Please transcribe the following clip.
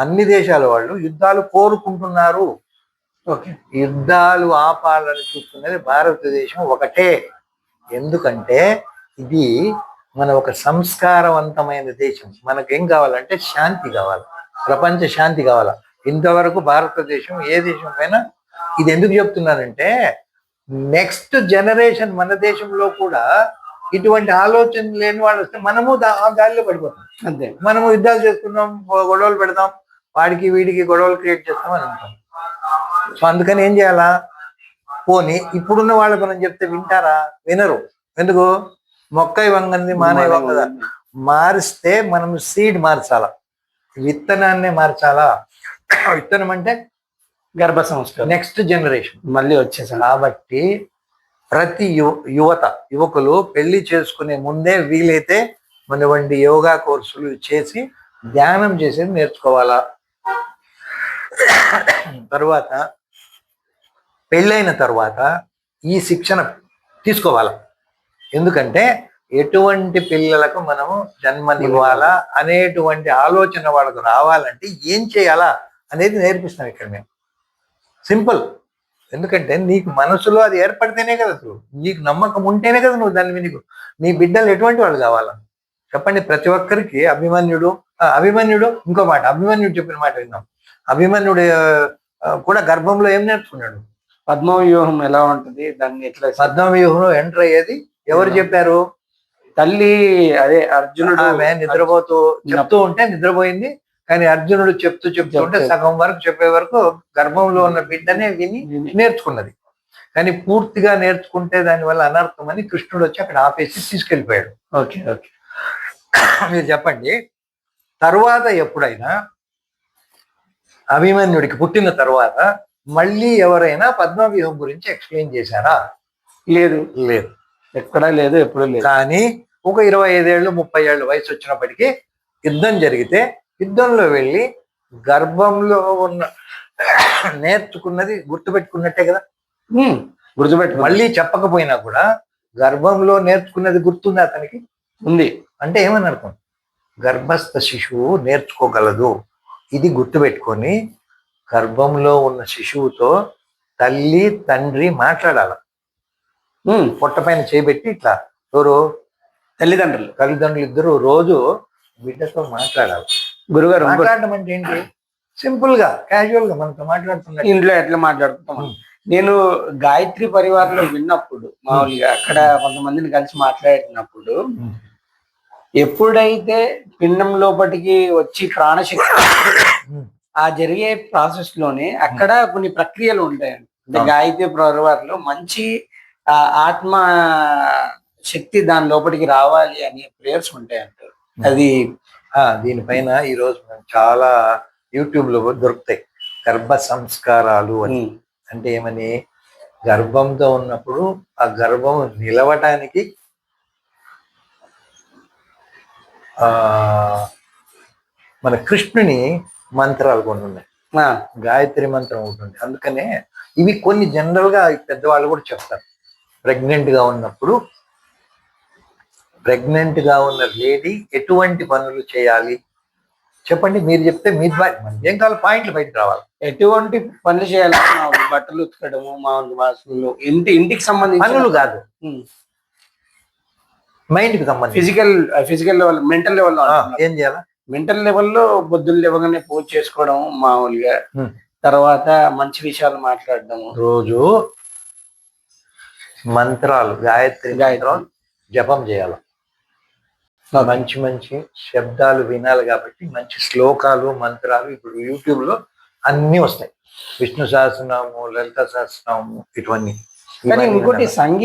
అన్ని దేశాల వాళ్ళు యుద్ధాలు కోరుకుంటున్నారు. ఓకే. యుద్ధాలు ఆపాలని చూస్తున్నది భారతదేశం ఒకటే. ఎందుకంటే ఇది మన ఒక సంస్కారవంతమైన దేశం. మనకేం కావాలంటే శాంతి కావాలి, ప్రపంచ శాంతి కావాలా. ఇంతవరకు భారతదేశం ఏ దేశం పైన ఇది ఎందుకు చెప్తున్నానంటే నెక్స్ట్ జనరేషన్ మన దేశంలో కూడా ఇటువంటి ఆలోచన లేని వాళ్ళు వస్తే మనము గాలిలో పడిపోతాం. అంతే. మనము యుద్ధాలు చేసుకుందాం, గొడవలు పెడదాం, వాడికి వీడికి గొడవలు క్రియేట్ చేస్తాం అని అంటాం. సో అందుకని ఏం చేయాలా? పోనీ ఇప్పుడున్న వాళ్ళకి మనం చెప్తే వింటారా? వినరు. ఎందుకు? మొక్కై వంగంది మానై వంగదా. మారిస్తే మనం సీడ్ మార్చాలా, విత్తనాన్నే మార్చాలా. విత్తనం అంటే గర్భ సంస్కారం, నెక్స్ట్ జనరేషన్ మళ్ళీ వచ్చేసాను. కాబట్టి ప్రతి యువకులు పెళ్లి చేసుకునే ముందే వీలైతే మనవంటి యోగా కోర్సులు చేసి ధ్యానం చేసేది నేర్చుకోవాలా. తర్వాత పెళ్ళైన తర్వాత ఈ శిక్షణ తీసుకోవాలా. ఎందుకంటే ఎటువంటి పిల్లలకు మనము జన్మనివ్వాలా అనేటువంటి ఆలోచన వాళ్ళకు రావాలంటే ఏం చేయాలా అనేది నేర్పిస్తాం ఇక్కడ మేము. సింపుల్. ఎందుకంటే నీకు మనసులో అది ఏర్పడితేనే కదా, నీకు నమ్మకం ఉంటేనే కదా నువ్వు దాని మీద నీ బిడ్డలు ఎటువంటి వాళ్ళు కావాలా చెప్పండి. ప్రతి ఒక్కరికి అభిమన్యుడు ఇంకో మాట, అభిమన్యుడు చెప్పిన మాట విన్నాం. అభిమన్యుడు కూడా గర్భంలో ఏం నేర్చుకున్నాడు? పద్మవ్యూహం ఎలా ఉంటుంది, దాన్ని ఎట్లా. పద్మవ్యూహంలో ఎంటర్ అయ్యేది ఎవరు చెప్పారు? తల్లి. అదే అర్జునుడు ఆమె చెప్తూ ఉంటే నిద్రపోయింది. కానీ అర్జునుడు చెప్తుంటే సగం వరకు చెప్పే వరకు గర్భంలో ఉన్న బిడ్డనే విని నేర్చుకున్నది. కానీ పూర్తిగా నేర్చుకుంటే దానివల్ల అనర్థం అని కృష్ణుడు వచ్చి అక్కడ ఆపేసి తీసుకెళ్ళిపోయాడు. Okay okay. మీరు చెప్పండి, తరువాత ఎప్పుడైనా అభిమన్యుడికి పుట్టిన తర్వాత మళ్ళీ ఎవరైనా పద్మవ్యూహం గురించి ఎక్స్ప్లెయిన్ చేశారా? లేదు. ఎక్కడా లేదు, ఎప్పుడు లేదు. కానీ ఒక 25 ఏళ్ళు 30 ఏళ్ళు వయసు వచ్చినప్పటికీ యుద్ధం జరిగితే యుద్ధంలో వెళ్ళి గర్భంలో ఉన్న నేర్చుకున్నది గుర్తుపెట్టుకున్నట్టే కదా. గుర్తుపెట్టు. మళ్ళీ చెప్పకపోయినా కూడా గర్భంలో నేర్చుకున్నది గుర్తుంది అతనికి. ఉంది అంటే ఏమని అర్థం? గర్భస్థ శిశువు నేర్చుకోగలదు. ఇది గుర్తుపెట్టుకొని గర్భంలో ఉన్న శిశువుతో తల్లి తండ్రి మాట్లాడాల. పొట్ట పైన చేయబెట్టి ఇట్లా ఎవరు తల్లిదండ్రులు ఇద్దరు రోజు బిడ్డతో మాట్లాడాలి. గురుగారు, మాట్లాడడం అంటే ఏంటి? సింపుల్ గా క్యాజువల్ గా మనతో మాట్లాడుతున్నా ఇంట్లో ఎట్లా మాట్లాడుతాం. నేను గాయత్రి పరివారంలో విన్నప్పుడు, మామూలుగా అక్కడ కొంతమందిని కలిసి మాట్లాడినప్పుడు, ఎప్పుడైతే పిండం లోపటికి వచ్చి ప్రాణశక్తి ఆ జరిగే ప్రాసెస్ లోనే అక్కడ కొన్ని ప్రక్రియలు ఉంటాయండి. అంటే గాయత్రి పరివారంలో మంచి ఆత్మ శక్తి దాని లోపలికి రావాలి అనే ప్రేయర్స్ ఉంటాయంటారు. అది దీనిపైన ఈరోజు చాలా యూట్యూబ్ లో దొరుకుతాయి. గర్భ సంస్కారాలు అని. అంటే ఏమని? గర్భంతో ఉన్నప్పుడు ఆ గర్భం నిలవటానికి మన కృష్ణుని మంత్రాలు కొన్ని ఉన్నాయి. గాయత్రి మంత్రం ఉంటుంది. అందుకనే ఇవి కొన్ని జనరల్ గా పెద్దవాళ్ళు కూడా చెప్తారు. ప్రెగ్నెంట్ గా ఉన్న లేడీ ఎటువంటి పనులు చేయాలి చెప్పండి. మీరు చెప్తే మీ ఏం కావాలి పాయింట్లు బయటకు రావాలి. ఎటువంటి పనులు చేయాలి? బట్టలు ఉతకడము, మామూలు వాసులు, ఇంటికి సంబంధించిన పనులు కాదు, మైండ్ కి సంబంధించి ఫిజికల్ లెవెల్, మెంటల్ లెవెల్ ఏం చేయాలి? మెంటల్ లెవెల్లో పొద్దున్న లేవగానే పూజ చేసుకోవడం మామూలుగా. తర్వాత మంచి విషయాలు మాట్లాడడము, రోజు మంత్రాలు గాయత్రి జపం చేయాలి. మంచి మంచి శబ్దాలు వినాలి. కాబట్టి మంచి శ్లోకాలు మంత్రాలు ఇప్పుడు యూట్యూబ్ లో అన్ని వస్తాయి. విష్ణు సహస్రనామము, లలిత సహస్రనామము, ఇటువంటి. ఇంకోటి సంగీతం